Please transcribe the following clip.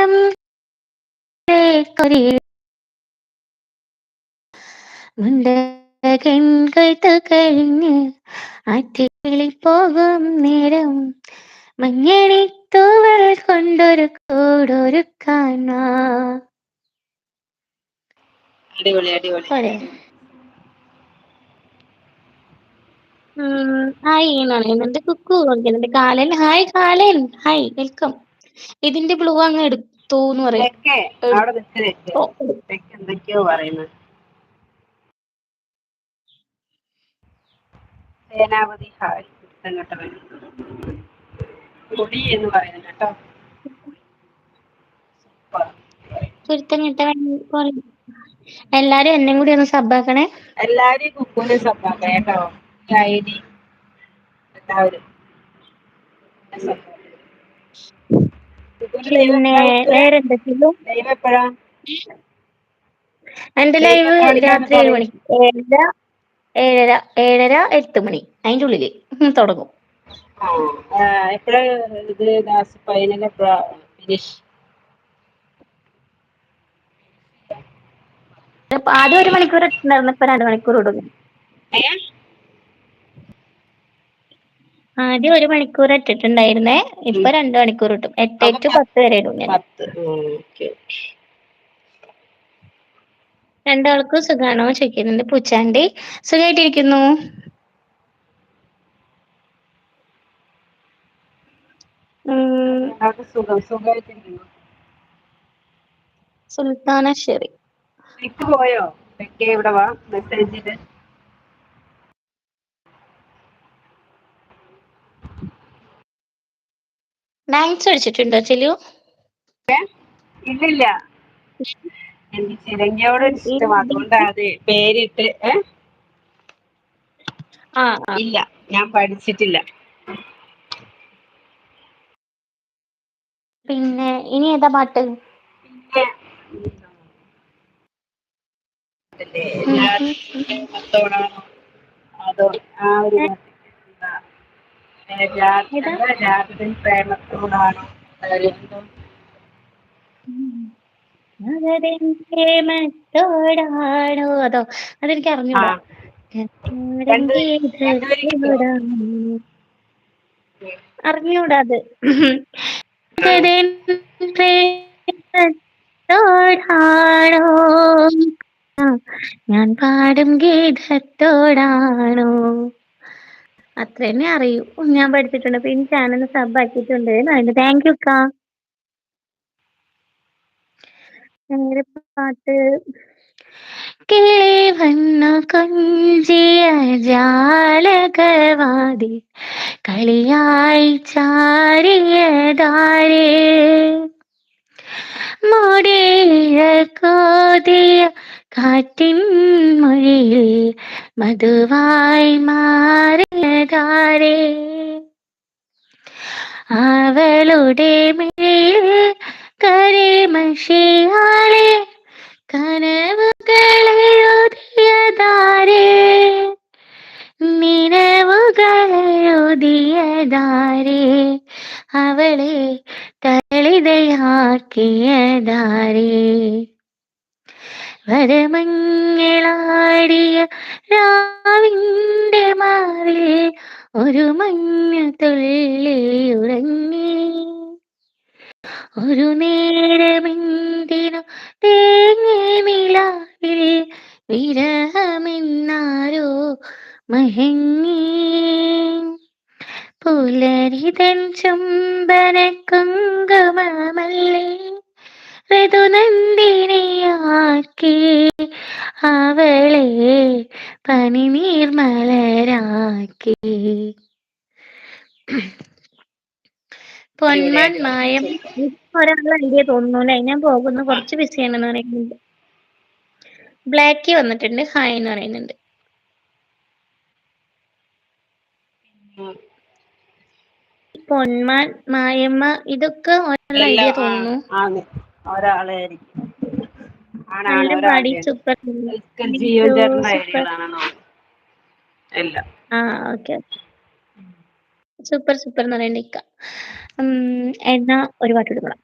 നേരം മുണ്ടകൺകൾ കഴിഞ്ഞ് ആറ്റുകളിൽ പോകും നേരം മഞ്ഞണിത്തൂവൽ കൊണ്ടൊരു കൂടൊരുക്കാൻ വാ. അടിപൊളി അടിപൊളി. പോരെ? ഹായ് എന്ന് പറയുന്നുണ്ട്. കുക്കു കൊടുക്കുന്നുണ്ട്. കാലൻ ഹായ് കാലൻ ഹായ് വെൽക്കം. ഇതിന്റെ ബ്ലൂ അങ്ങ് എടുത്തു എന്ന് പറയും. തെക്കേ അവിടെ നിൽക്ക് തെക്ക് എന്തൊക്കെയോ പറയുന്നത്. സേനാപതി ഹായ് കുട്ടൻ കുടി എന്ന് പറയുന്നത് കേട്ടോ. എല്ലാരും എന്നെ കൂടി ഒന്ന് സബ്ബാക്കണേ. എല്ലാരും കുക്കൂനെ സബ്ബാക്കാം കേട്ടോ. ഐ ഡി എല്ലാവരും കുക്കൂന്റെ ലൈവ് പിന്നെ എപ്പോഴാ കുക്കുവേ? വേറെന്തെങ്കിലും ലൈവ് എപ്പോഴാ? എന്റെ ലൈവ് ലൈവ് എത്ര മണിക്കാന്ന് രാത്രി 7 പറയൂ. മണിക്ക് 7:30 8 മണി അതിന്റെ ഉള്ളില് തുടങ്ങും. എപ്പോഴാ ഇത് ഫൈനൽ എപ്പോഴാ ഫിനിഷ്? ആദ്യം 1 മണിക്കൂർ ഇട്ടുണ്ടായിരുന്നു. ഇപ്പൊ 2 മണിക്കൂർ ഇടുന്നു. ആദ്യം 1 മണിക്കൂർ ഇട്ടിട്ടുണ്ടായിരുന്നേ. ഇപ്പൊ 2 മണിക്കൂർ ഇട്ടും. 8 അപ്പൊ to 10 വരെ ഇടും ഞാൻ. 10. ഓക്കെ. രണ്ടാൾക്കും സുഖാണോ ചോദിക്കുന്നുണ്ട് പൂച്ചാണ്ടി. സുഖമായിട്ടിരിക്കുന്നു. സുഖമായിട്ടിരിക്കുന്നു. സുൽത്താന ശരി. തെക്ക് പോയോ? തെക്കേ ഇവിടെ വാ മെസ്സേജില്. ഡാൻസ് കളിച്ചിട്ടുണ്ടോ ചെലു? ഇല്ലില്ല. എനിക്ക് ചിരഞ്ജിയോട് ഇഷ്ടം, അതുകൊണ്ടാ അത് പേരിട്ട്. ഇല്ല, ഞാൻ പഠിച്ചിട്ടില്ല. പിന്നെ ഇനി ഏതാ പാട്ട്? പിന്നെ അതോ ആ ഒരു ഏതാ? പ്രേമത്തോടാണോ? പ്രേമത്തോടാണോ അതോ? അതെനിക്ക് ആ അറിഞ്ഞൂടാ. രണ്ടുപേരും കിട്ടുമോ? അറിഞ്ഞൂടാ അത്. ആ. പ്രേമത്തോടാണോ ഞാൻ പാടും ഗീതത്തോടാണോ? അത്ര തന്നെ അറിയൂ. ഞാൻ പഠിച്ചിട്ടുണ്ട്. പിന്നെ ചാനൽ സബ് ആക്കിയിട്ടുണ്ട്. താങ്ക് യു കാ. വേറെ പാട്ട്. കിളി വന്നു കൊഞ്ചിയ ജാലകവാതിൽ കളിയായി ചാരിയതാരേ മുടിയ കോതിയ കാറ്റിൻ മൊഴിയിൽ മധുവായി മാറിയതാരേ അവളുടെ മേൽ കരിമഷിയാളെ കനവുകളെഴുതിയതാരേ നിലവുകളെഴുതിയതാരേ അവളെ തളിതയാക്കിയതാരേ വരമഞ്ഞളാടിയ രാവിന്റെ മാറിൽ ഒരു മഞ്ഞ തുള്ളി ഉറങ്ങി ഒരു നേരമെന്തിനു തേങ്ങി നിലാവിൽ വിരഹമെന്നാരോ മയങ്ങി പുലരിതൻ ചുംബന കുങ്കുമമല്ലേ ഋതുനന്ദിനിയാക്കി അവളെ പനിനീർമലരാക്കി അടിപൊളി പൊന്മാൻ അടിപൊളി മായം. സൂപ്പർ. ഒരാളുടെ ഐഡിയ തോന്നുന്നു അല്ലേ? ഞാൻ പോകുന്നു, ആ. കുറച്ച് ബിസിയാണെന്ന് പറയുന്നുണ്ട്. ബ്ലാക്കി വന്നിട്ടുണ്ട്, ഹായ് എന്ന് പറയുന്നുണ്ട്. പൊന്മാൻ മായമ്മ ഇതൊക്കെ ഒരാളുടെ ഐഡിയ എല്ലാം തോന്നുന്നു. ആണ് ഒരാളായിരിക്കും. ആണാണ് നല്ല പാടി ഒരാളുടെ. സൂപ്പർ. ജിയോ ചേട്ടന്റെ സൂപ്പർ. ഐഡിയകളാണെന്നോ എല്ലാം. ആ ഓക്കെ സൂപ്പർ സൂപ്പർ എന്ന് പറയണ്ട. എന്നാ ഒരു പാട്ട് എടുക്കണം.